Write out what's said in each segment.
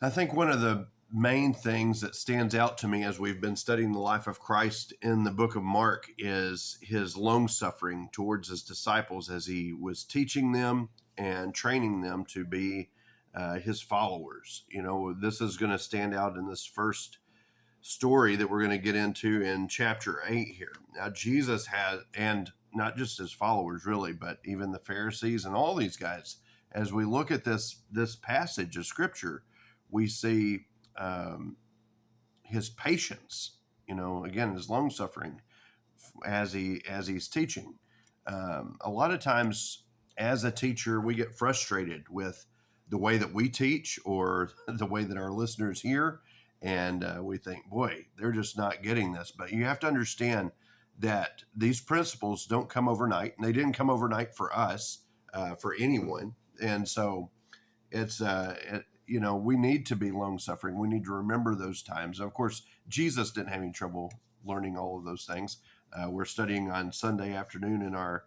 I think one of the main things that stands out to me as we've been studying the life of Christ in the book of Mark is his long suffering towards his disciples as he was teaching them and training them to be his followers. You know, this is going to stand out in this first story that we're going to get into in chapter 8 here. Now, Jesus had, and not just his followers really, but even the Pharisees and all these guys, as we look at this passage of scripture, we see his patience, you know, again, his long suffering as he's teaching. A lot of times as a teacher, we get frustrated with the way that we teach or the way that our listeners hear. And we think, boy, they're just not getting this. But you have to understand that these principles don't come overnight, and they didn't come overnight for us, for anyone. And so it's, you know, we need to be long suffering. We need to remember those times. Of course, Jesus didn't have any trouble learning all of those things. We're studying on Sunday afternoon in our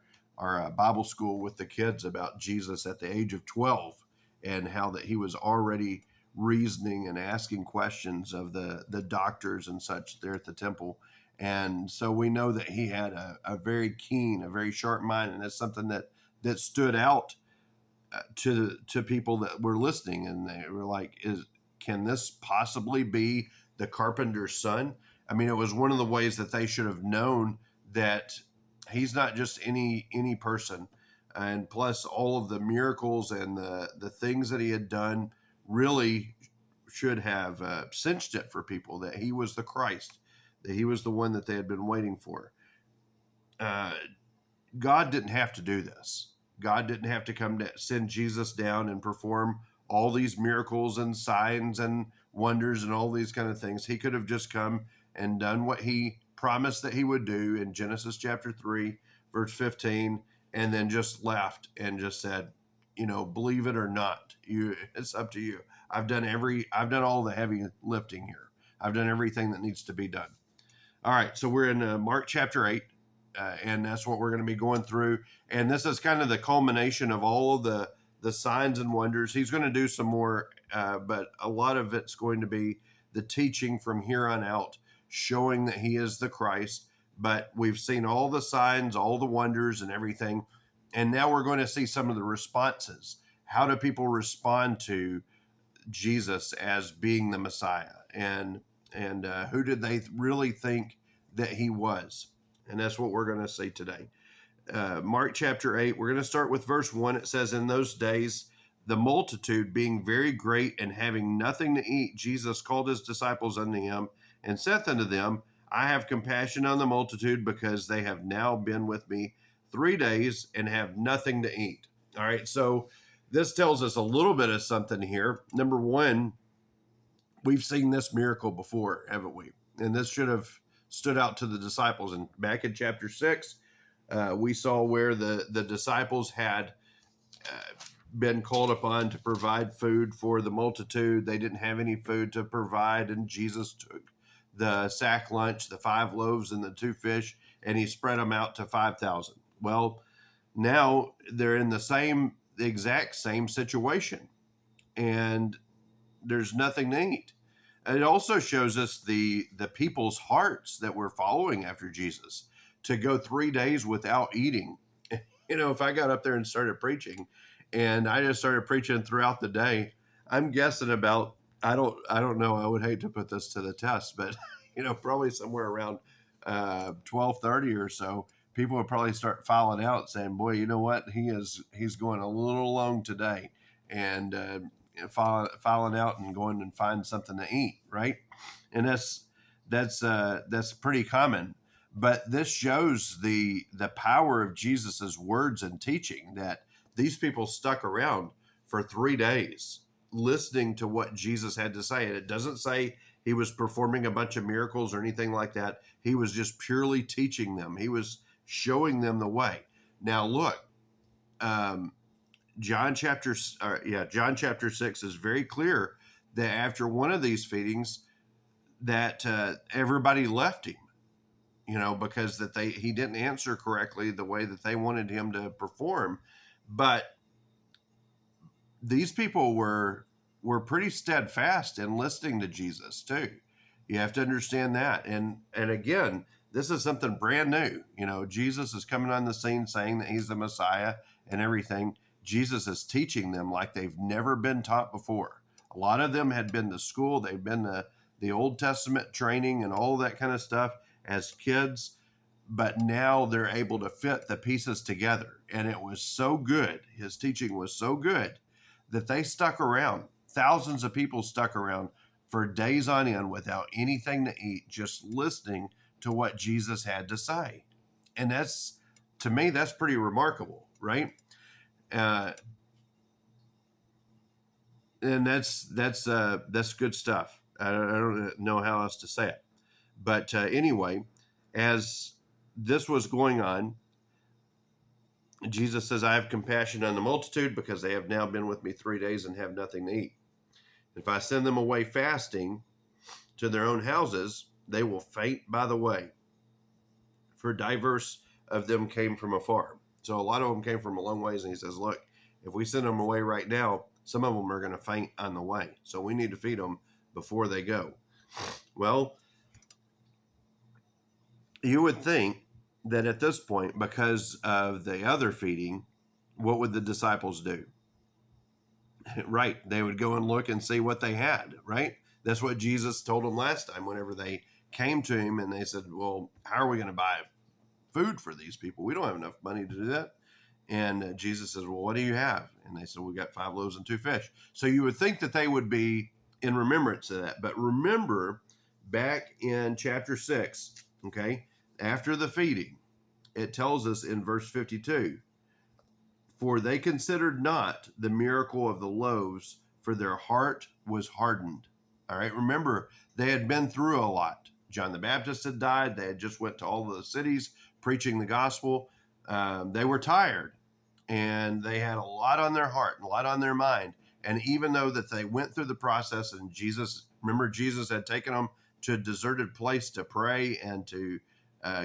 Bible school with the kids about Jesus at the age of 12 and how that he was already reasoning and asking questions of the doctors and such there at the temple. And so we know that he had a very keen, a very sharp mind, and that's something that stood out to people that were listening, and they were like, can this possibly be the carpenter's son? I mean, it was one of the ways that they should have known that he's not just any person. And plus all of the miracles and the things that he had done really should have cinched it for people that he was the Christ, that he was the one that they had been waiting for. God didn't have to do this. God didn't have to come to send Jesus down and perform all these miracles and signs and wonders and all these kind of things. He could have just come and done what he promised that he would do in Genesis chapter 3, verse 15, and then just left and just said, you know, believe it or not, it's up to you. I've done all the heavy lifting here. I've done everything that needs to be done. All right, so we're in Mark chapter 8. And that's what we're going to be going through. And this is kind of the culmination of all of the signs and wonders. He's going to do some more, but a lot of it's going to be the teaching from here on out, showing that he is the Christ. But we've seen all the signs, all the wonders and everything. And now we're going to see some of the responses. How do people respond to Jesus as being the Messiah? And who did they really think that he was? And that's what we're going to see today. Mark chapter 8, we're going to start with verse 1. It says, in those days, the multitude being very great and having nothing to eat, Jesus called his disciples unto him and saith unto them, I have compassion on the multitude because they have now been with me 3 days and have nothing to eat. All right, so this tells us a little bit of something here. Number one, we've seen this miracle before, haven't we? And this should have stood out to the disciples. And back in chapter 6, we saw where the disciples had been called upon to provide food for the multitude. They didn't have any food to provide, and Jesus took the sack lunch, the 5 loaves and the 2 fish, and he spread them out to 5,000. Well, now they're in the exact same situation, and there's nothing to eat. It also shows us the people's hearts that were following after Jesus to go 3 days without eating. You know, if I got up there and started preaching and I just started preaching throughout the day, I'm guessing about, I don't know, I would hate to put this to the test, but you know, probably somewhere around 12:30 or so, people would probably start filing out saying, boy, you know what? He's going a little long today. And filing out and going and find something to eat, right? And that's pretty common. But this shows the power of Jesus's words and teaching, that these people stuck around for 3 days listening to what Jesus had to say. And it doesn't say he was performing a bunch of miracles or anything like that. He was just purely teaching them. He was showing them the way. Now look, John chapter 6 is very clear that after one of these feedings that everybody left him, you know, because he didn't answer correctly the way that they wanted him to perform. But these people were were pretty steadfast in listening to Jesus too. You have to understand that. And again, this is something brand new. You know, Jesus is coming on the scene saying that he's the Messiah and everything. Jesus is teaching them like they've never been taught before. A lot of them had been to school. They've been to the Old Testament training and all that kind of stuff as kids, but now they're able to fit the pieces together. And it was so good. His teaching was so good that they stuck around. Thousands of people stuck around for days on end without anything to eat, just listening to what Jesus had to say. And that's, to me, that's pretty remarkable, right? And that's good stuff. I don't know how else to say it. But anyway, as this was going on, Jesus says, I have compassion on the multitude because they have now been with me 3 days and have nothing to eat. If I send them away fasting to their own houses, they will faint by the way. For diverse of them came from afar. So a lot of them came from a long ways. And he says, look, if we send them away right now, some of them are going to faint on the way. So we need to feed them before they go. Well, you would think that at this point, because of the other feeding, what would the disciples do? Right. They would go and look and see what they had, right? That's what Jesus told them last time whenever they came to him and they said, well, how are we going to buy food for these people? We don't have enough money to do that. And Jesus says, well, what do you have? And they said, we got 5 loaves and 2 fish. So you would think that they would be in remembrance of that. But remember, back in chapter 6, okay, after the feeding, it tells us in verse 52, for they considered not the miracle of the loaves, for their heart was hardened. All right, remember, they had been through a lot. John the Baptist had died. They had just went to all the cities preaching the gospel. They were tired, and they had a lot on their heart, a lot on their mind. And even though that they went through the process, and Jesus had taken them to a deserted place to pray and to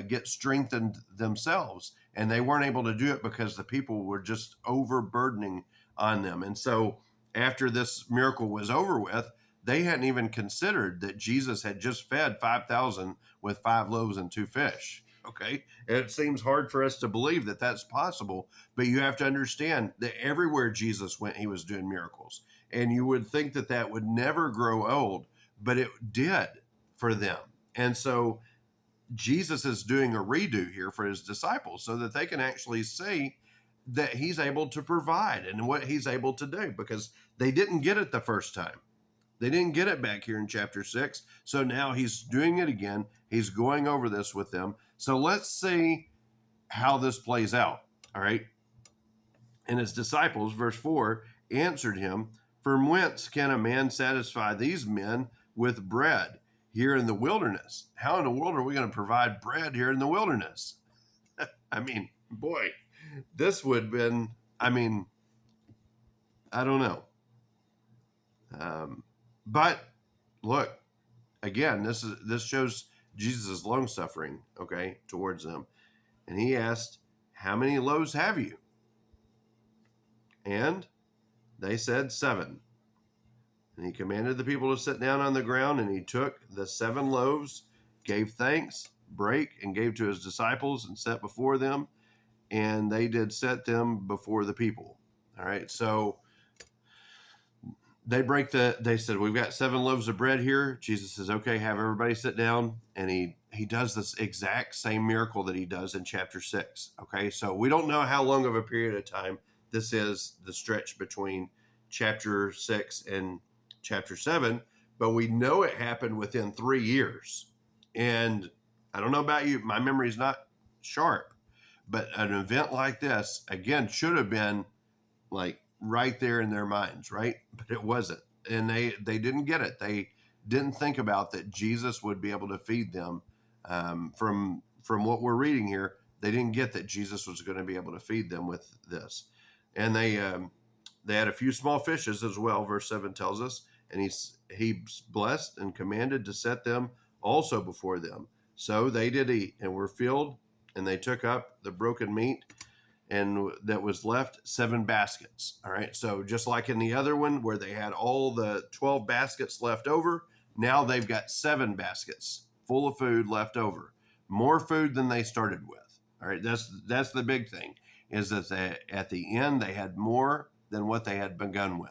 get strengthened themselves. And they weren't able to do it because the people were just overburdening on them. And so after this miracle was over with, they hadn't even considered that Jesus had just fed 5,000 with 5 loaves and 2 fish. Okay. And it seems hard for us to believe that that's possible, but you have to understand that everywhere Jesus went, he was doing miracles. And you would think that that would never grow old, but it did for them. And so Jesus is doing a redo here for his disciples so that they can actually see that he's able to provide and what he's able to do, because they didn't get it the first time. They didn't get it back here in chapter 6. So now he's doing it again. He's going over this with them. So let's see how this plays out. All right. And his disciples, verse 4, answered him, from whence can a man satisfy these men with bread here in the wilderness? How in the world are we going to provide bread here in the wilderness? I mean, boy, this would have been, I don't know. But look, again, this shows Jesus' long suffering, okay, towards them. And he asked, how many loaves have you? And they said 7. And he commanded the people to sit down on the ground, and he took the 7 loaves, gave thanks, brake, and gave to his disciples, and set before them. And they did set them before the people. All right, so they said, we've got 7 loaves of bread here. Jesus says, okay, have everybody sit down. And he does this exact same miracle that he does in chapter 6. Okay, so we don't know how long of a period of time this is, the stretch between chapter 6 and chapter 7, but we know it happened within 3 years. And I don't know about you, my memory is not sharp, but an event like this, again, should have been like right there in their minds, right? But it wasn't. And they didn't get it. They didn't think about that Jesus would be able to feed them. From what we're reading here, they didn't get that Jesus was going to be able to feed them with this. And they had a few small fishes as well, verse 7 tells us, and he blessed and commanded to set them also before them. So they did eat and were filled, and they took up the broken meat and that was left 7 baskets. All right. So just like in the other one where they had all the 12 baskets left over, now they've got 7 baskets full of food left over, more food than they started with. All right. That's the big thing, is that at the end they had more than what they had begun with.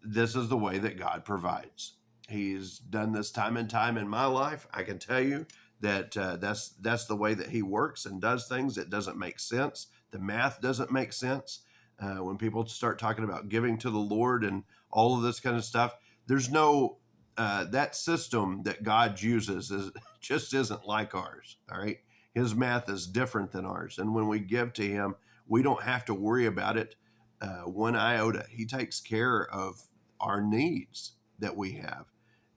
This is the way that God provides. He's done this time and time in my life. I can tell you that that's the way that he works and does things. It doesn't make sense. The math doesn't make sense. When people start talking about giving to the Lord and all of this kind of stuff, there's no that system that God uses just isn't like ours. All right, his math is different than ours, and when we give to him, we don't have to worry about it one iota. He takes care of our needs that we have.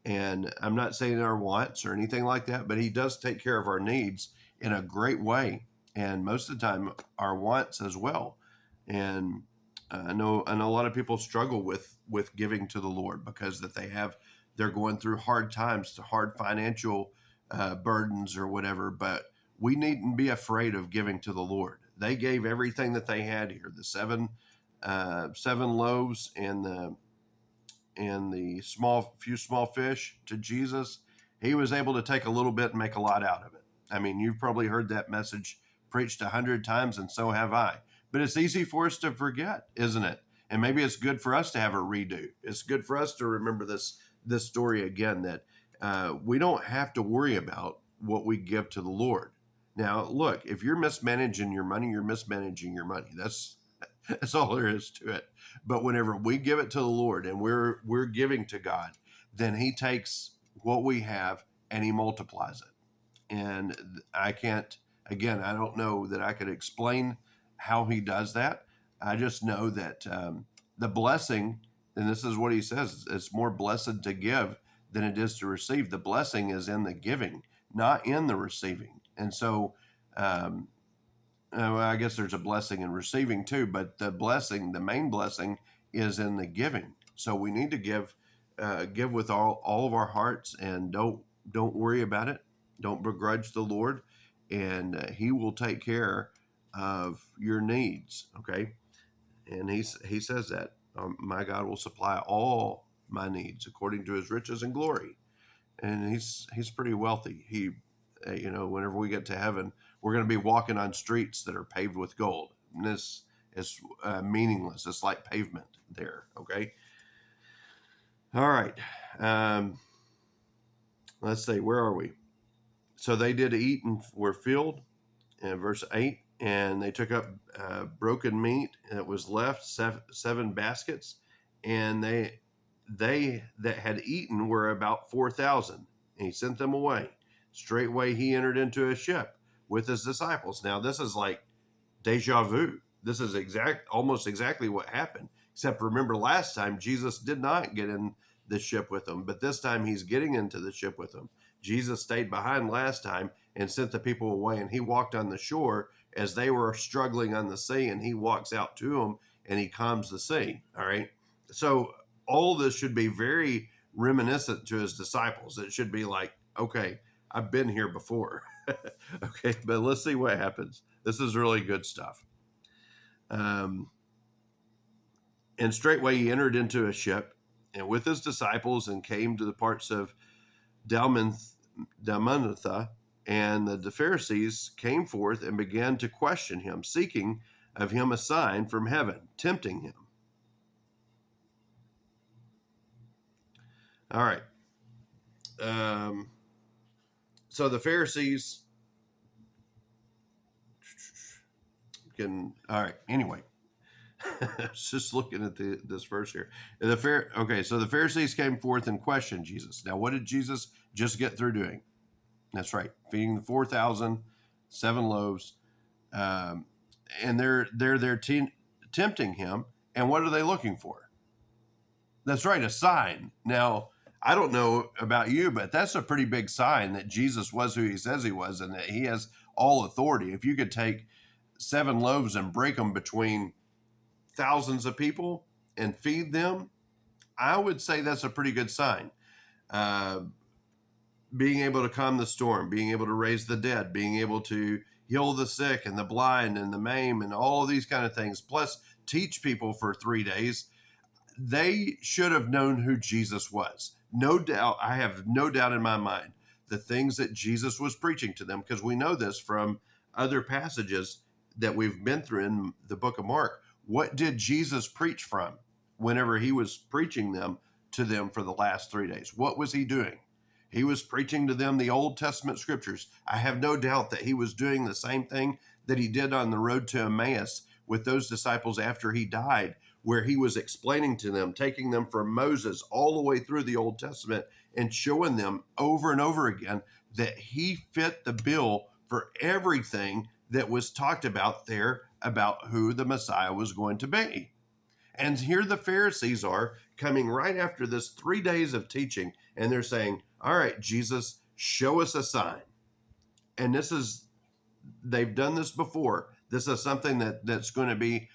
And I'm not saying our wants or anything like that, but he does take care of our needs in a great way. And most of the time, our wants as well. And I know a lot of people struggle with giving to the Lord because they're going through hard times, hard financial burdens or whatever. But we needn't be afraid of giving to the Lord. They gave everything that they had here, the seven loaves and the few small fish to Jesus. He was able to take a little bit and make a lot out of it. I mean, you've probably heard that message preached 100 times, and so have I. But it's easy for us to forget, isn't it? And maybe it's good for us to have a redo. It's good for us to remember this story again, that we don't have to worry about what we give to the Lord. Now, look, if you're mismanaging your money, you're mismanaging your money. That's all there is to it. But whenever we give it to the Lord and we're giving to God, then he takes what we have and he multiplies it. And I don't know that I could explain how he does that. I just know that the blessing, and this is what he says, it's more blessed to give than it is to receive. The blessing is in the giving, not in the receiving. And so, well, I guess there's a blessing in receiving too, but the main blessing is in the giving. So we need to give with all of our hearts, and don't worry about it. Don't begrudge the Lord, and he will take care of your needs. Okay. And he says that my God will supply all my needs according to his riches and glory. And he's pretty wealthy. Whenever we get to heaven, we're going to be walking on streets that are paved with gold. And this is meaningless. It's like pavement there. Okay. All right. Let's see. Where are we? So they did eat and were filled, in verse 8, and they took up broken meat that was left, 7 baskets, and they that had eaten were about 4,000, and he sent them away. Straightway he entered into a ship with his disciples. Now this is like deja vu. This is almost exactly what happened. Except remember, last time Jesus did not get in the ship with them, but this time he's getting into the ship with them. Jesus stayed behind last time and sent the people away, and he walked on the shore as they were struggling on the sea, and he walks out to them and he calms the sea. All right. So all this should be very reminiscent to his disciples. It should be like, okay, I've been here before. Okay, but let's see what happens. This is really good stuff. And straightway he entered into a ship and with his disciples and came to the parts of Dalmanutha, and the Pharisees came forth and began to question him, seeking of him a sign from heaven, tempting him. All right. So the Pharisees all right. Anyway, just looking at this verse here. So the Pharisees came forth and questioned Jesus. Now, what did Jesus just get through doing? That's right, feeding the 4,000, 7 loaves, and they're tempting him. And what are they looking for? That's right, a sign. Now, I don't know about you, but that's a pretty big sign that Jesus was who he says he was, and that he has all authority. If you could take 7 loaves and break them between thousands of people and feed them, I would say that's a pretty good sign. Being able to calm the storm, being able to raise the dead, being able to heal the sick and the blind and the maimed and all of these kind of things, plus teach people for 3 days. They should have known who Jesus was. No doubt, I have no doubt in my mind, the things that Jesus was preaching to them, because we know this from other passages that we've been through in the book of Mark. What did Jesus preach from whenever he was preaching them to them for the last 3 days? What was he doing? He was preaching to them the Old Testament scriptures. I have no doubt that he was doing the same thing that he did on the road to Emmaus with those disciples after he died, where he was explaining to them, taking them from Moses all the way through the Old Testament and showing them over and over again that he fit the bill for everything that was talked about there about who the Messiah was going to be. And here the Pharisees are coming right after this 3 days of teaching, and they're saying, all right, Jesus, show us a sign. And they've done this before. This is something that's going to be,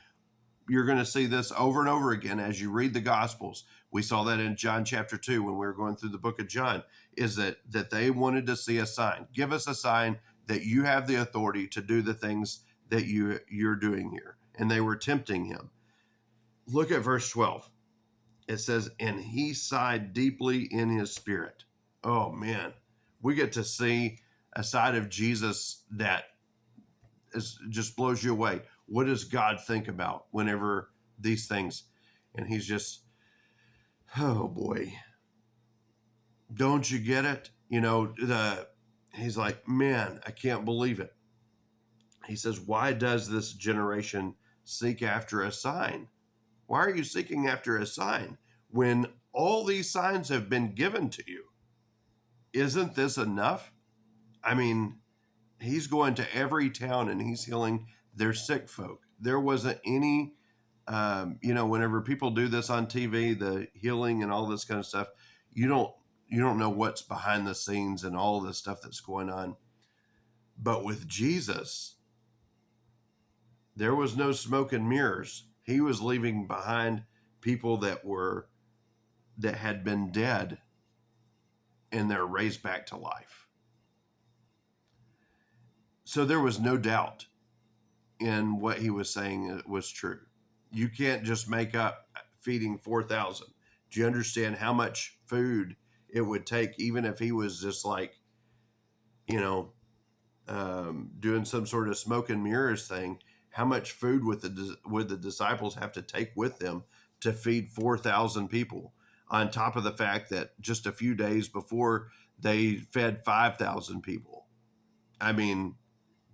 you're going to see this over and over again as you read the Gospels. We saw that in John chapter 2 when we were going through the book of John, is that they wanted to see a sign. Give us a sign that you have the authority to do the things that you're doing here. And they were tempting him. Look at verse 12. It says, and he sighed deeply in his spirit. Oh, man. We get to see a side of Jesus that just blows you away. What does God think about whenever these things? And he's just, oh, boy. Don't you get it? He's like, man, I can't believe it. He says, why does this generation seek after a sign? Why are you seeking after a sign when all these signs have been given to you? Isn't this enough? I mean, he's going to every town and he's healing their sick folk. There wasn't any, whenever people do this on TV, the healing and all this kind of stuff, you don't know what's behind the scenes and all this stuff that's going on. But with Jesus, there was no smoke and mirrors. He was leaving behind people that had been dead and they're raised back to life. So there was no doubt in what he was saying was true. You can't just make up feeding 4,000. Do you understand how much food it would take, even if he was just like, doing some sort of smoke and mirrors thing? How much food would the disciples have to take with them to feed 4,000 people, on top of the fact that just a few days before they fed 5,000 people? I mean,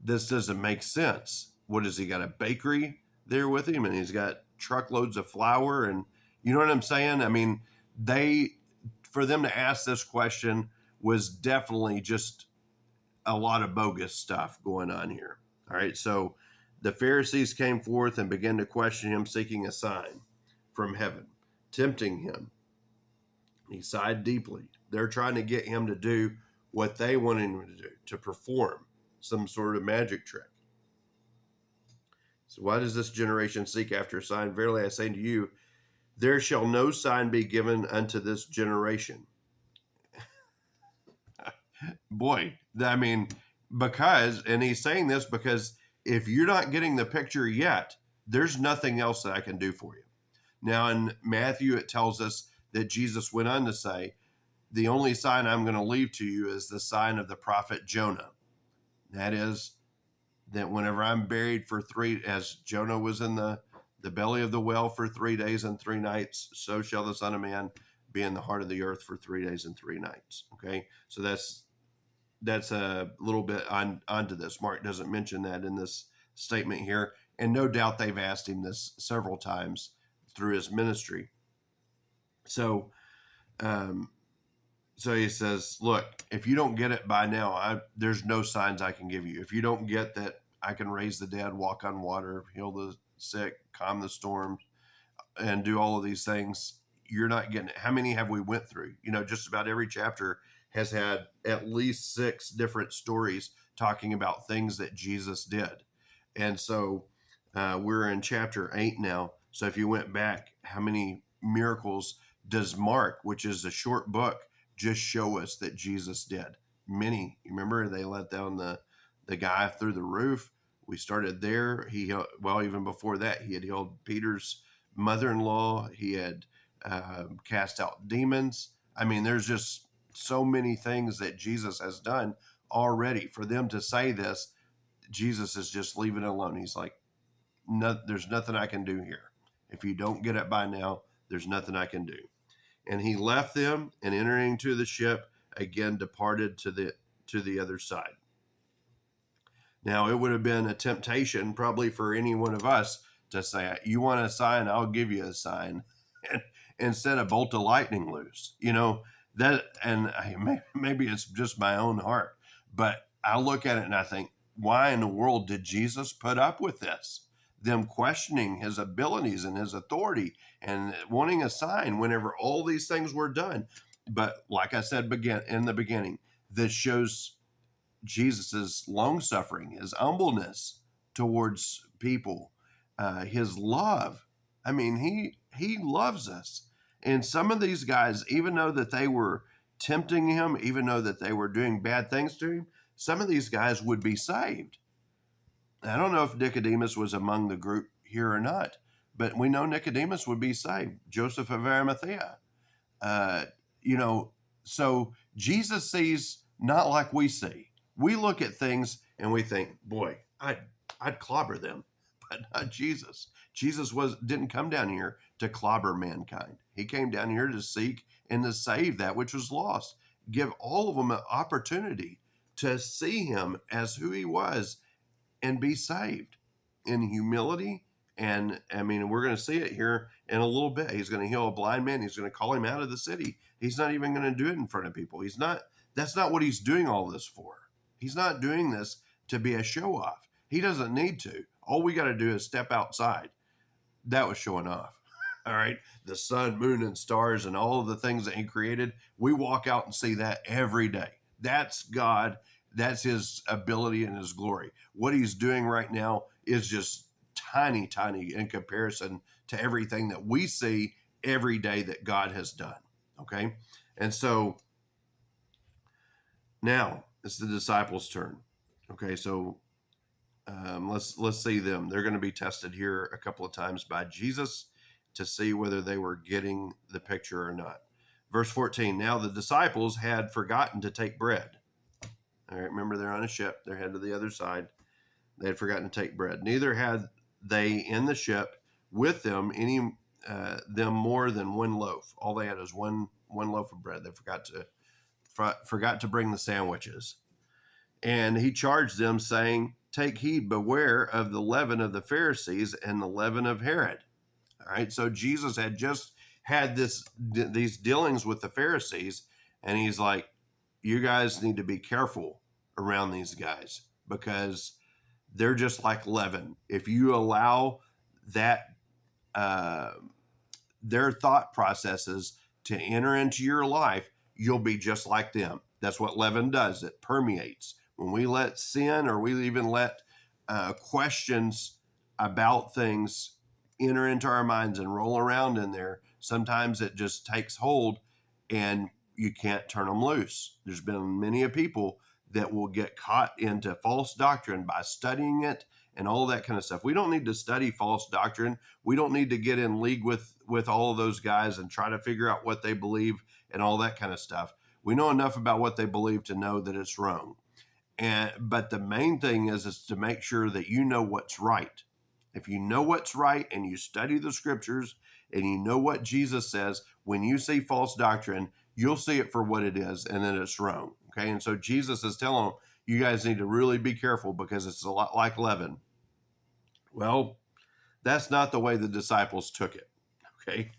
this doesn't make sense. What has he got, a bakery there with him, and he's got truckloads of flour, and you know what I'm saying? I mean, for them to ask this question was definitely just a lot of bogus stuff going on here. All right, so the Pharisees came forth and began to question him, seeking a sign from heaven, tempting him. He sighed deeply. They're trying to get him to do what they wanted him to do, to perform some sort of magic trick. So why does this generation seek after a sign? Verily I say to you, there shall no sign be given unto this generation. Boy, I mean, and he's saying this because if you're not getting the picture yet, there's nothing else that I can do for you. Now in Matthew, it tells us that Jesus went on to say, the only sign I'm going to leave to you is the sign of the prophet Jonah. That is, that whenever I'm buried as Jonah was in the belly of the whale for 3 days and 3 nights, so shall the Son of Man be in the heart of the earth for 3 days and 3 nights. Okay, so that's a little bit onto this. Mark doesn't mention that in this statement here, and no doubt they've asked him this several times through his ministry. So he says, look, if you don't get it by now, there's no signs I can give you. If you don't get that I can raise the dead, walk on water, heal the sick, calm the storms, and do all of these things, you're not getting it. How many have we went through? Just about every chapter has had at least 6 different stories talking about things that Jesus did. And so we're in chapter 8 now. So if you went back, how many miracles does Mark, which is a short book, just show us that Jesus did? Many. Remember, they let down the the guy through the roof. We started there. Well, even before that, he had healed Peter's mother-in-law. He had cast out demons. I mean, there's just so many things that Jesus has done already. For them to say this, Jesus is just leaving it alone. He's like, no, there's nothing I can do here. If you don't get it by now, there's nothing I can do. And he left them, and entering into the ship again departed to the other side. Now, it would have been a temptation probably for any one of us to say, you want a sign, I'll give you a sign, and set a bolt of lightning loose. That, and maybe it's just my own heart, but I look at it and I think, why in the world did Jesus put up with this? Them questioning his abilities and his authority and wanting a sign whenever all these things were done. But like I said in the beginning, this shows Jesus's long suffering, his humbleness towards people, his love. I mean, he loves us. And some of these guys, even though that they were tempting him, even though that they were doing bad things to him, some of these guys would be saved. I don't know if Nicodemus was among the group here or not, but we know Nicodemus would be saved. Joseph of Arimathea. So Jesus sees not like we see. We look at things and we think, boy, I'd clobber them, but not Jesus. Jesus didn't come down here to clobber mankind. He came down here to seek and to save that which was lost. Give all of them an opportunity to see him as who he was and be saved in humility. And I mean, we're going to see it here in a little bit. He's going to heal a blind man. He's going to call him out of the city. He's not even going to do it in front of people. That's not what he's doing all this for. He's not doing this to be a show off. He doesn't need to. All we got to do is step outside. That was showing off. All right. The sun, moon, and stars and all of the things that he created. We walk out and see that every day. That's God. That's his ability and his glory. What he's doing right now is just tiny, tiny in comparison to everything that we see every day that God has done. Okay. And so now it's the disciples' turn. Okay. So let's see them. They're going to be tested here a couple of times by Jesus to see whether they were getting the picture or not. Verse 14, now the disciples had forgotten to take bread. All right, remember they're on a ship. They're headed to the other side. They had forgotten to take bread. Neither had they in the ship with them them more than one loaf. All they had was one loaf of bread. They forgot to bring the sandwiches. And he charged them, saying, take heed, beware of the leaven of the Pharisees and the leaven of Herod. All right, so Jesus had just had these dealings with the Pharisees, and he's like, you guys need to be careful around these guys because they're just like leaven. If you allow that, their thought processes to enter into your life, you'll be just like them. That's what leaven does. It permeates. When we let sin or we even let questions about things enter into our minds and roll around in there, sometimes it just takes hold and you can't turn them loose. There's been many people that will get caught into false doctrine by studying it and all that kind of stuff. We don't need to study false doctrine. We don't need to get in league with all of those guys and try to figure out what they believe and all that kind of stuff. We know enough about what they believe to know that it's wrong. But the main thing is to make sure that you know what's right. If you know what's right and you study the scriptures and you know what Jesus says, when you see false doctrine, you'll see it for what it is and then it's wrong. Okay. And so Jesus is telling them, you guys need to really be careful because it's a lot like leaven. Well, that's not the way the disciples took it. Okay.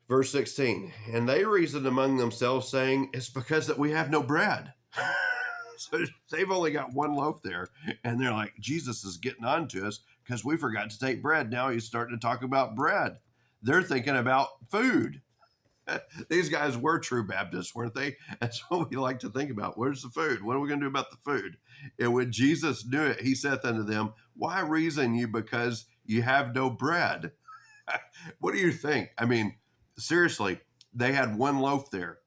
Verse 16, and they reasoned among themselves, saying, it's because that we have no bread. So they've only got one loaf there. And they're like, Jesus is getting on to us because we forgot to take bread. Now he's starting to talk about bread. They're thinking about food. These guys were true Baptists, weren't they? That's what we like to think about. Where's the food? What are we going to do about the food? And when Jesus knew it, he saith unto them, why reason you because you have no bread? What do you think? I mean, seriously, they had one loaf there.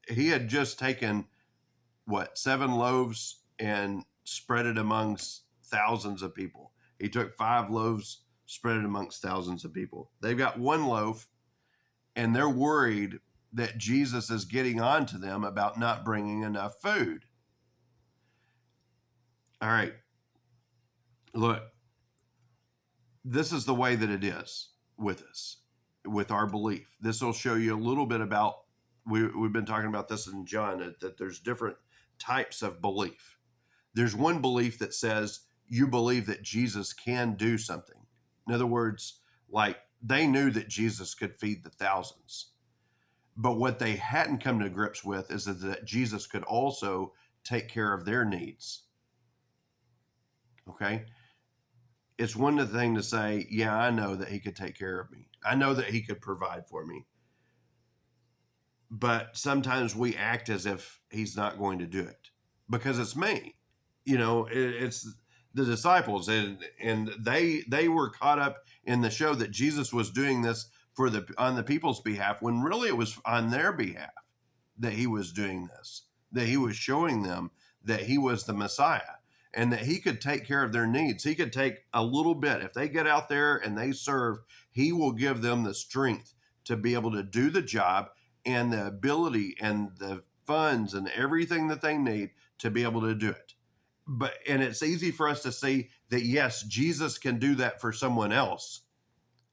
He had just taken, 7 loaves and spread it amongst thousands of people. He took 5 loaves, spread it amongst thousands of people. They've got 1 loaf, and they're worried that Jesus is getting on to them about not bringing enough food. All right. Look, this is the way that it is with us, with our belief. This will show you a little bit about, we've been talking about this in John, that there's different types of belief. There's one belief that says you believe that Jesus can do something. In other words, like they knew that Jesus could feed the thousands. But what they hadn't come to grips with is that Jesus could also take care of their needs. Okay? It's one thing to say, yeah, I know that he could take care of me. I know that he could provide for me. But sometimes we act as if he's not going to do it because it's me. You know, it's the disciples, and they were caught up in the show that Jesus was doing this on the people's behalf, when really it was on their behalf that he was doing this, that he was showing them that he was the Messiah and that he could take care of their needs. He could take a little bit. If they get out there and they serve, he will give them the strength to be able to do the job and the ability and the funds and everything that they need to be able to do it. And it's easy for us to see that, yes, Jesus can do that for someone else.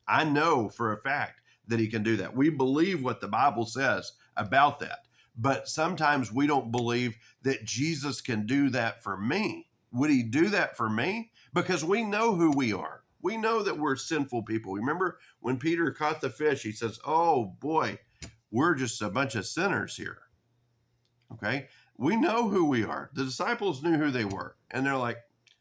I know for a fact that he can do that. We believe what the Bible says about that. But sometimes we don't believe that Jesus can do that for me. Would he do that for me? Because we know who we are. We know that we're sinful people. Remember when Peter caught the fish, he says, oh boy, we're just a bunch of sinners here. Okay? We know who we are. The disciples knew who they were. And they're like,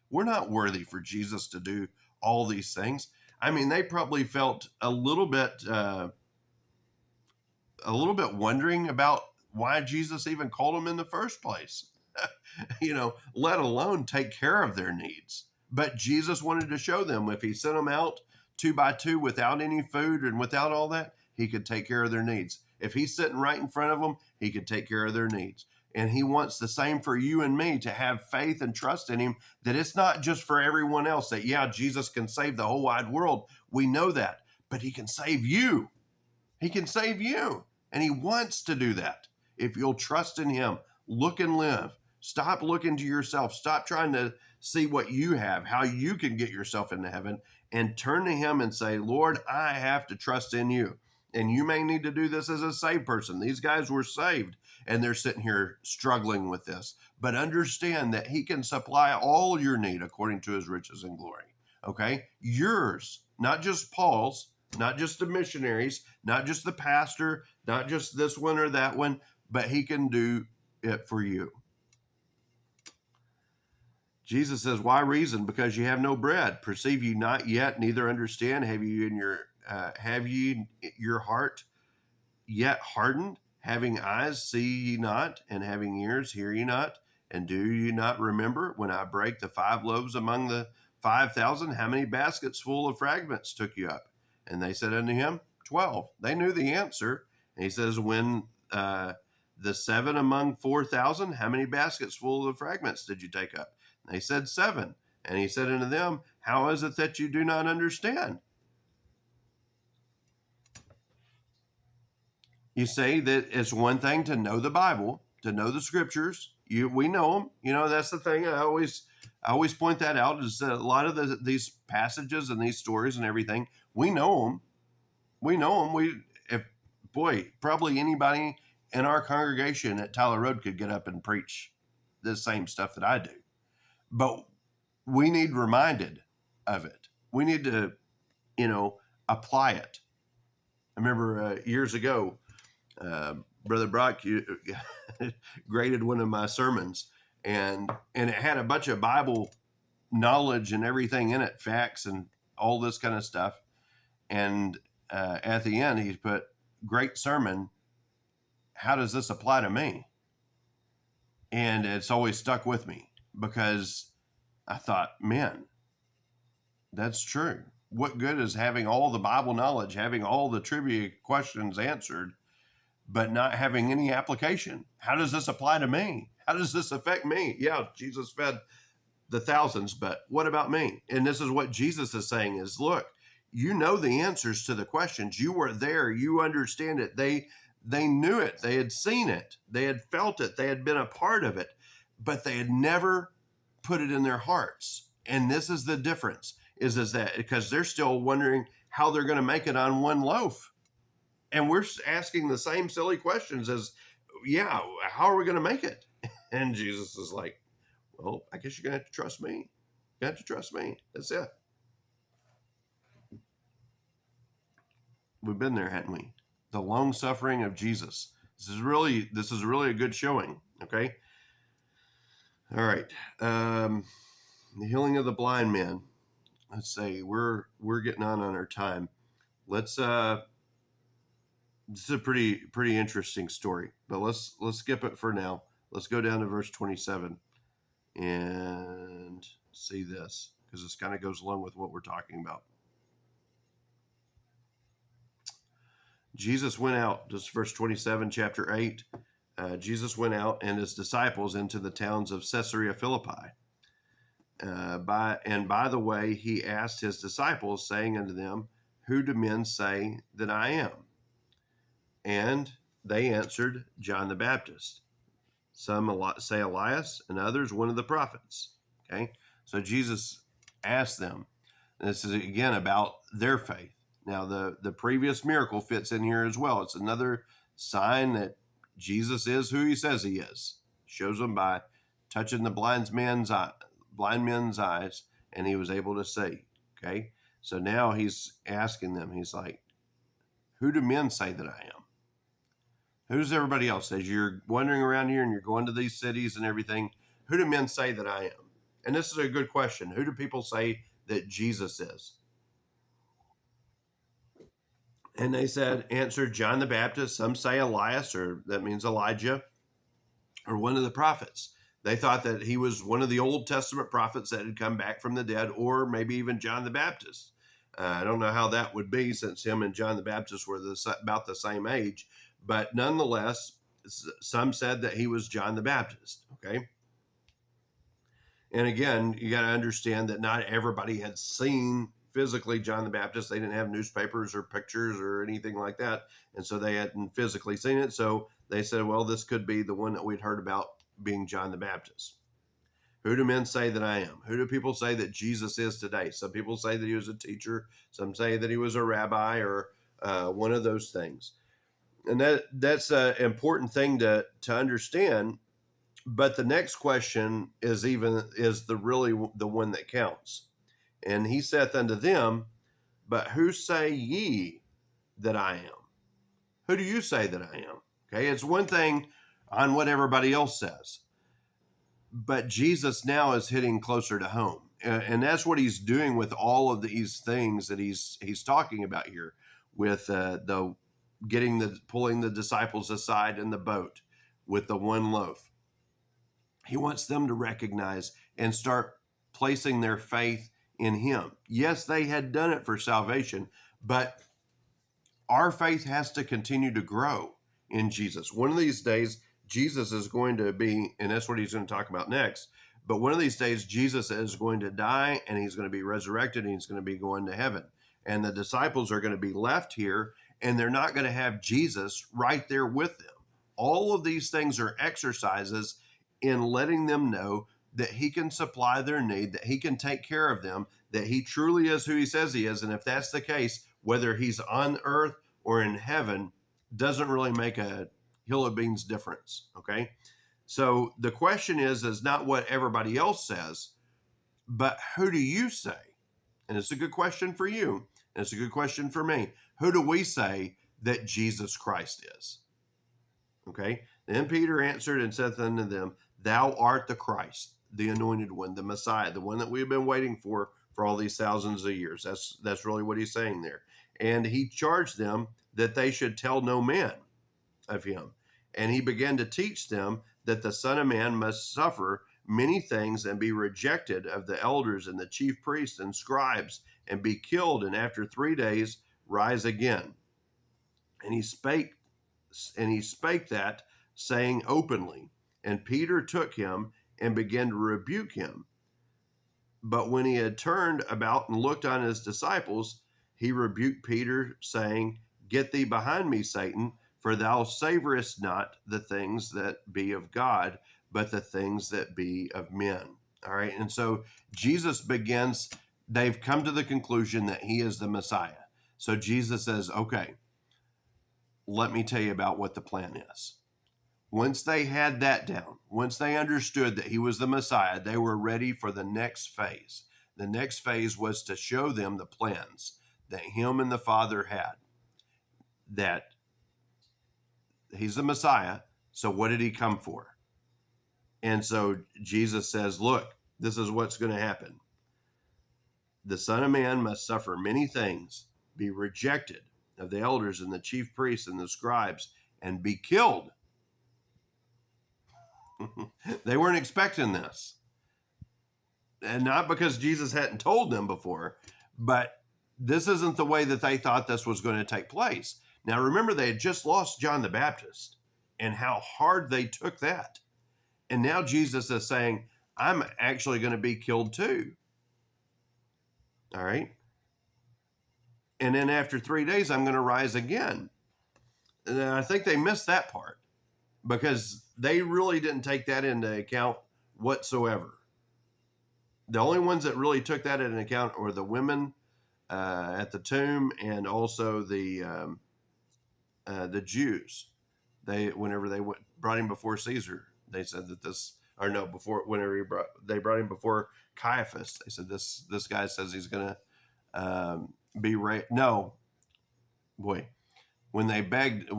we're not worthy for Jesus to do all these things. I mean, they probably felt a little bit wondering about why Jesus even called them in the first place, let alone take care of their needs. But Jesus wanted to show them if he sent them out 2 by 2 without any food and without all that, he could take care of their needs. If he's sitting right in front of them, he could take care of their needs. And he wants the same for you and me, to have faith and trust in him, that it's not just for everyone else, that, yeah, Jesus can save the whole wide world. We know that, but he can save you. He can save you. And he wants to do that. If you'll trust in him, look and live. Stop looking to yourself. Stop trying to see what you have, how you can get yourself into heaven, and turn to him and say, Lord, I have to trust in you. And you may need to do this as a saved person. These guys were saved, and they're sitting here struggling with this. But understand that he can supply all your need according to his riches and glory. Okay? Yours, not just Paul's, not just the missionaries, not just the pastor, not just this one or that one, but he can do it for you. Jesus says, why reason? Because you have no bread. Perceive you not yet, neither understand. Have ye your heart yet hardened? Having eyes, see ye not, and having ears, hear ye not? And do ye not remember when I break the 5 loaves among the 5,000? How many baskets full of fragments took you up? And they said unto him, 12. They knew the answer. And he says, when the 7 among 4,000, how many baskets full of fragments did you take up? And they said 7. And he said unto them, how is it that you do not understand? You say that it's one thing to know the Bible, to know the scriptures. We know them. That's the thing. I always point that out, is that a lot of these passages and these stories and everything, we know them. We know them. Probably anybody in our congregation at Tyler Road could get up and preach the same stuff that I do. But we need reminded of it. We need to, apply it. I remember years ago, Brother Brock graded one of my sermons, and it had a bunch of Bible knowledge and everything in it, facts and all this kind of stuff. And at the end, he put, great sermon. How does this apply to me? And it's always stuck with me, because I thought, man, that's true. What good is having all the Bible knowledge, having all the trivia questions answered, but not having any application? How does this apply to me? how does this affect me? Yeah, Jesus fed the thousands, but what about me? And this is what Jesus is saying is, look, you know the answers to the questions. You were there. You understand it. They knew it. They had seen it. They had felt it. They had been a part of it, but they had never put it in their hearts. And this is the difference is that because they're still wondering how they're going to make it on one loaf. And we're asking the same silly questions as, yeah, how are we going to make it? And Jesus is like, well, I guess you're going to have to trust me. You have to trust me. That's it. We've been there, hadn't we? The long suffering of Jesus. This is really a good showing. Okay. All right. The healing of the blind man. Let's say we're getting on our time. Let's this is a pretty interesting story, but let's skip it for now. Let's go down to verse 27 and see this, because this kind of goes along with what we're talking about. Jesus went out, this is verse 27, chapter 8. Jesus went out and his disciples into the towns of Caesarea Philippi. By the way, he asked his disciples, saying unto them, who do men say that I am? And they answered, John the Baptist. Some say Elias, and others one of the prophets. Okay, so Jesus asked them. This is again about their faith. Now, the previous miracle fits in here as well. It's another sign that Jesus is who he says he is. Shows them by touching the blind men's eyes, and he was able to see. Okay, so now he's asking them. He's like, who do men say that I am? Who's everybody else? As you're wandering around here and you're going to these cities and everything, who do men say that I am? And this is a good question. Who do people say that Jesus is? And they answered John the Baptist. Some say Elias, or that means Elijah, or one of the prophets. They thought that he was one of the Old Testament prophets that had come back from the dead, or maybe even John the Baptist. I don't know how that would be, since him and John the Baptist were about the same age. But nonetheless, some said that he was John the Baptist. Okay. And again, you got to understand that not everybody had seen physically John the Baptist. They didn't have newspapers or pictures or anything like that. And so they hadn't physically seen it. So they said, well, this could be the one that we'd heard about being John the Baptist. Who do men say that I am? Who do people say that Jesus is today? Some people say that he was a teacher. Some say that he was a rabbi, or one of those things. And that's an important thing to understand. But the next question is really the one that counts. And he saith unto them, but who say ye that I am? Who do you say that I am? Okay, it's one thing on what everybody else says, but Jesus now is hitting closer to home. And that's what he's doing with all of these things that he's talking about here, with pulling the disciples aside in the boat with the one loaf. He wants them to recognize and start placing their faith in him. Yes, they had done it for salvation, but our faith has to continue to grow in Jesus. One of these days, Jesus is going to be, and that's what he's going to talk about next, but one of these days, Jesus is going to die, and he's going to be resurrected, and he's going to be going to heaven. And the disciples are going to be left here, and they're not going to have Jesus right there with them. All of these things are exercises in letting them know that he can supply their need, that he can take care of them, that he truly is who he says he is. And if that's the case, whether he's on earth or in heaven, doesn't really make a hill of beans difference. Okay. So the question is not what everybody else says, but who do you say? And it's a good question for you. And it's a good question for me. Who do we say that Jesus Christ is? Okay. Then Peter answered and said unto them, thou art the Christ, the anointed one, the Messiah, the one that we've been waiting for all these thousands of years. That's really what he's saying there. And he charged them that they should tell no man of him. And he began to teach them that the Son of Man must suffer many things and be rejected of the elders and the chief priests and scribes, and be killed, and after 3 days rise again. And he spake that, saying openly. And Peter took him and began to rebuke him. But when he had turned about and looked on his disciples, he rebuked Peter, saying, Get thee behind me, Satan, for thou savorest not the things that be of God, but the things that be of men. All right. And so Jesus begins, they've come to the conclusion that he is the Messiah. So Jesus says, okay, let me tell you about what the plan is. Once they had that down, once they understood that he was the Messiah, they were ready for the next phase. The next phase was to show them the plans that him and the Father had, that he's the Messiah. So what did he come for? And so Jesus says, look, this is what's going to happen. The Son of Man must suffer many things, be rejected of the elders and the chief priests and the scribes, and be killed. They weren't expecting this. And not because Jesus hadn't told them before, but this isn't the way that they thought this was going to take place. Now, remember, they had just lost John the Baptist and how hard they took that. And now Jesus is saying, I'm actually going to be killed too. All right. And then after 3 days, I'm going to rise again. And I think they missed that part because they really didn't take that into account whatsoever. The only ones that really took that into account were the women at the tomb, and also the Jews. Whenever they brought him before Caesar, they said that they brought him before Caiaphas, they said this guy says he's going to be raised. No, boy. When they begged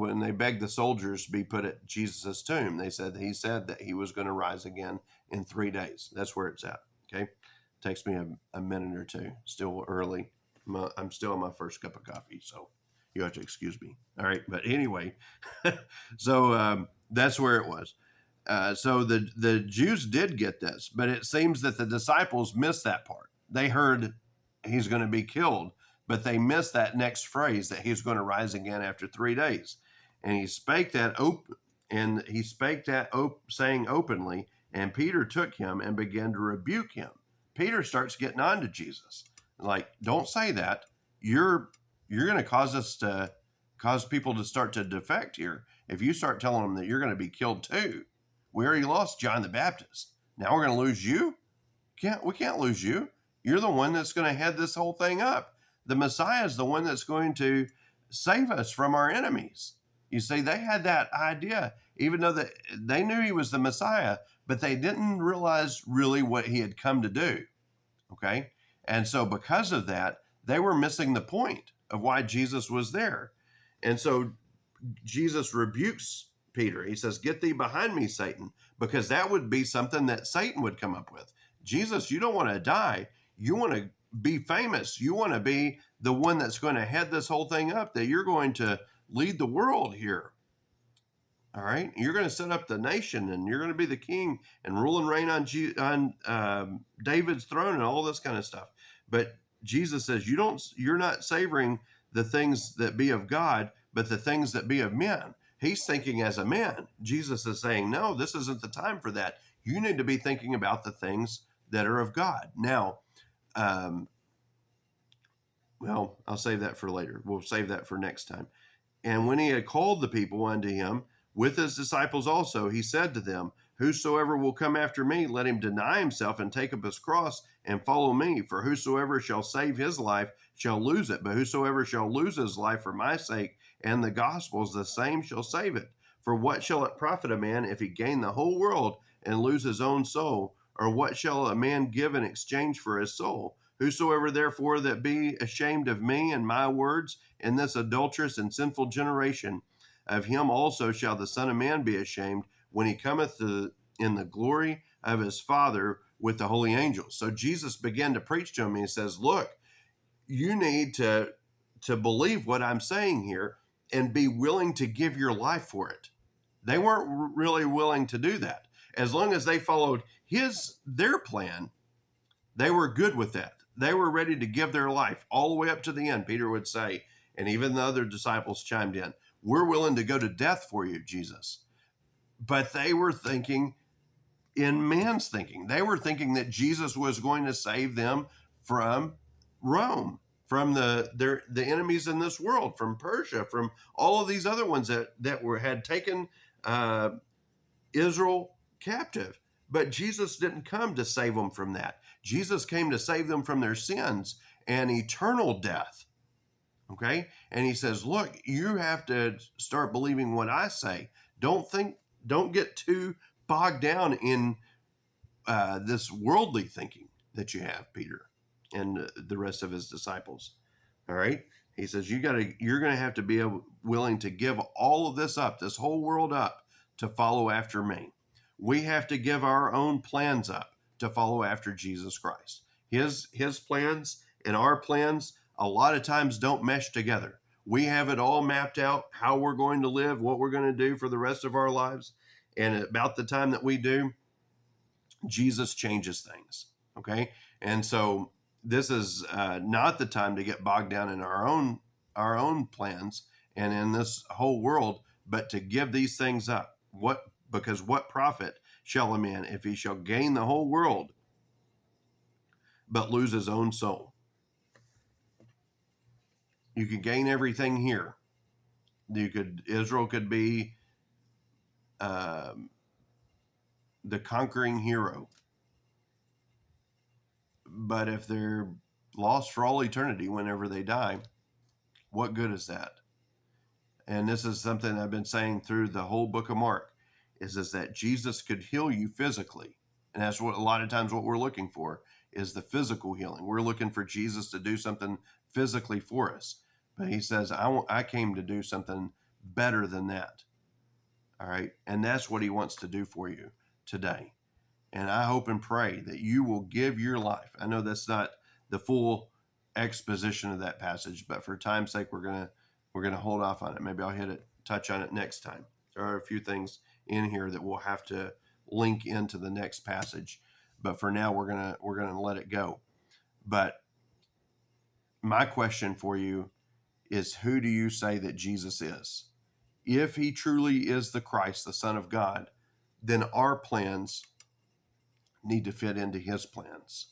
the soldiers to be put at Jesus' tomb, he said that he was going to rise again in 3 days. That's where it's at. Okay. Takes me a minute or two. Still early. I'm still on my first cup of coffee, so you have to excuse me. All right. But anyway, so that's where it was. So the Jews did get this, but it seems that the disciples missed that part. They heard he's going to be killed, but they missed that next phrase that he's going to rise again after 3 days. And he spake that saying openly, and Peter took him and began to rebuke him. Peter starts getting on to Jesus. Like, don't say that. You're going to cause people to start to defect here. If you start telling them that you're going to be killed too. We already lost John the Baptist. Now we're going to lose you? We can't lose you. You're the one that's going to head this whole thing up. The Messiah is the one that's going to save us from our enemies. You see, they had that idea, even though they knew he was the Messiah, but they didn't realize really what he had come to do. Okay? And so because of that, they were missing the point of why Jesus was there. And so Jesus rebukes Peter. He says, Get thee behind me, Satan, because that would be something that Satan would come up with. Jesus, you don't want to die. You want to be famous. You want to be the one that's going to head this whole thing up, that you're going to lead the world here. All right. You're going to set up the nation, and you're going to be the king and rule and reign on David's throne and all this kind of stuff. But Jesus says, you're not savoring the things that be of God, but the things that be of men. He's thinking as a man. Jesus is saying, no, this isn't the time for that. You need to be thinking about the things that are of God. Now, well, I'll save that for later. We'll save that for next time. And when he had called the people unto him, with his disciples also, he said to them, Whosoever will come after me, let him deny himself and take up his cross and follow me. For whosoever shall save his life shall lose it. But whosoever shall lose his life for my sake and the gospel's, the same shall save it. For what shall it profit a man if he gain the whole world and lose his own soul? Or what shall a man give in exchange for his soul? Whosoever therefore that be ashamed of me and my words in this adulterous and sinful generation, of him also shall the Son of Man be ashamed when he cometh in the glory of his Father with the holy angels. So Jesus began to preach to him. And he says, look, you need to believe what I'm saying here and be willing to give your life for it. They weren't really willing to do that. As long as they followed their plan, they were good with that. They were ready to give their life all the way up to the end, Peter would say, and even the other disciples chimed in. We're willing to go to death for you, Jesus. but they were thinking in man's thinking. They were thinking that Jesus was going to save them from Rome, from the enemies in this world, from Persia, from all of these other ones that had taken Israel captive. But Jesus didn't come to save them from that. Jesus came to save them from their sins and eternal death. Okay? And he says, look, you have to start believing what I say. Don't get too bogged down in this worldly thinking that you have, Peter and the rest of his disciples. All right? He says, you're going to have to be willing to give all of this up, this whole world up, to follow after me. We have to give our own plans up to follow after Jesus Christ. His plans and our plans a lot of times don't mesh together. We have it all mapped out, how we're going to live, what we're going to do for the rest of our lives. And about the time that we do, Jesus changes things. Okay. And so this is not the time to get bogged down in our own plans and in this whole world, but to give these things up. Because what profit shall a man if he shall gain the whole world, but lose his own soul? You could gain everything here. Israel could be the conquering hero. But if they're lost for all eternity whenever they die, what good is that? And this is something I've been saying through the whole book of Mark, is that Jesus could heal you physically. And that's what a lot of times what we're looking for is the physical healing. We're looking for Jesus to do something physically for us. But he says, I came to do something better than that. All right. And that's what he wants to do for you today. And I hope and pray that you will give your life. I know that's not the full exposition of that passage, but for time's sake, we're gonna hold off on it. Maybe I'll touch on it next time. There are a few things in here that we'll have to link into the next passage, but for now, we're gonna let it go. But my question for you is, who do you say that Jesus is? If he truly is the Christ, the Son of God, then our plans need to fit into his plans.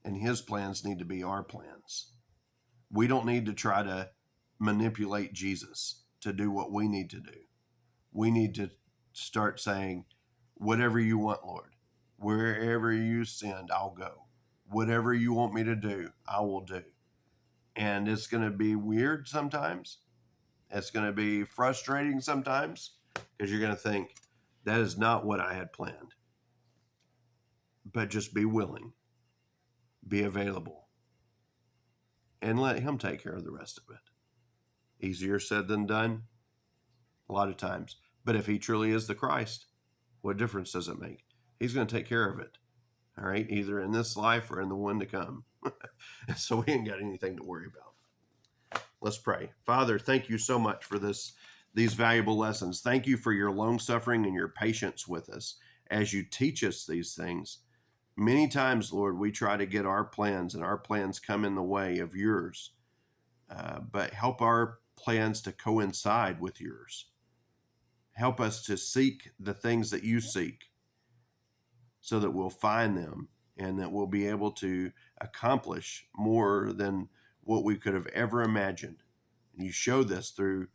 And his plans need to be our plans. We don't need to try to manipulate Jesus to do what we need to do. We need to start saying, whatever you want, Lord, wherever you send, I'll go. Whatever you want me to do, I will do. And it's going to be weird sometimes. It's going to be frustrating sometimes, because you're going to think, that is not what I had planned. But just be willing, be available, and let him take care of the rest of it. Easier said than done, a lot of times. But if he truly is the Christ, what difference does it make? He's going to take care of it. All right, either in this life or in the one to come. So we ain't got anything to worry about. Let's pray. Father, thank you so much for these valuable lessons. Thank you for your long suffering and your patience with us as you teach us these things. Many times, Lord, we try to get our plans, and our plans come in the way of yours. But help our plans to coincide with yours. Help us to seek the things that you seek, so that we'll find them and that we'll be able to accomplish more than what we could have ever imagined. And you show this through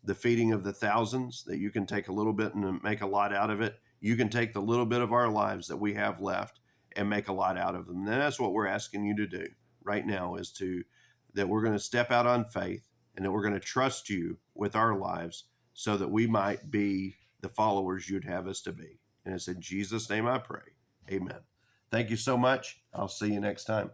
the feeding of the thousands, that you can take a little bit and make a lot out of it. You can take the little bit of our lives that we have left and make a lot out of them. And that's what we're asking you to do right now, is that we're going to step out on faith, and that we're going to trust you with our lives, so that we might be the followers you'd have us to be. And it's in Jesus' name I pray. Amen. Thank you so much. I'll see you next time.